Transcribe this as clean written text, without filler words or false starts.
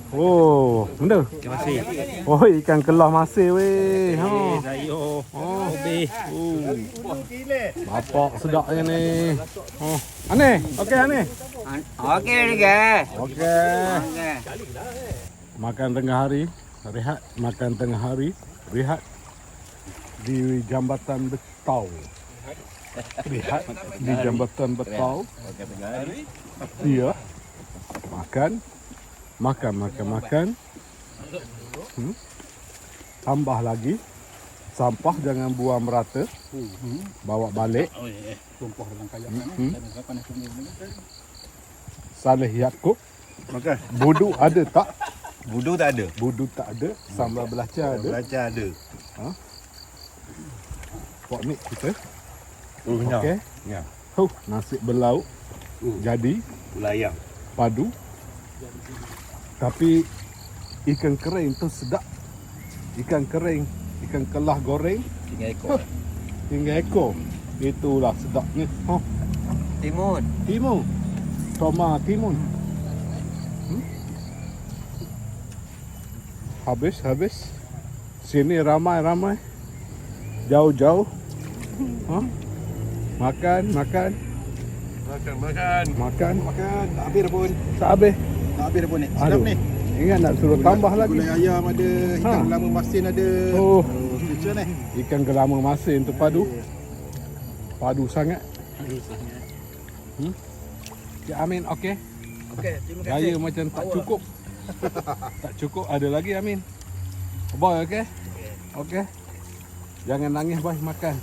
Oh, benda. Terima kasih. Oh, ikan kelah masih weh. Ha. Sayur. Oh, Lebih. bapak sedapnya ni. Oh. Aneh. Okey Aneh. Okey ni ke? Okey. Okey. Makan tengah hari, rehat. Makan tengah hari, rehat di Jambatan Betau. Rehat di Jambatan Betau. Iya. Makan. Tambah lagi. Sampah jangan buang merata. Bawa balik. Tumpah dalam kayak Saleh Yaakob. Makan. Budu ada tak? Budu tak ada. Budu tak ada. Sambal belacan ada. Belacan ada. Pok ni kita. Kenyang. Okey. Ya. Nasi berlauk. Jadi Gula ayam. padu. Tapi ikan kering tu sedap. Ikan kering, ikan kelah goreng 3 ekor. hingga ekor. Itulah sedapnya. Timun. Timun. Toma timun. Habis. Sini ramai. Jauh-jauh. Makan. Makan. Tak habis dah pun. Tak habis. Tak habis dah pun ni. Sedap Aduh. ni. Ingat nak suruh tambah lagi. Gulai ayam ada, ikan lama masin ada. Oh. Special ni. Ikan gelama masin tu padu. Padu sangat. Cik Amin okey. Okey, terima kasih. Gaya macam tak cukup. Tak cukup, ada lagi Amin. Boy okey? Okey. Jangan nangis boy, makan.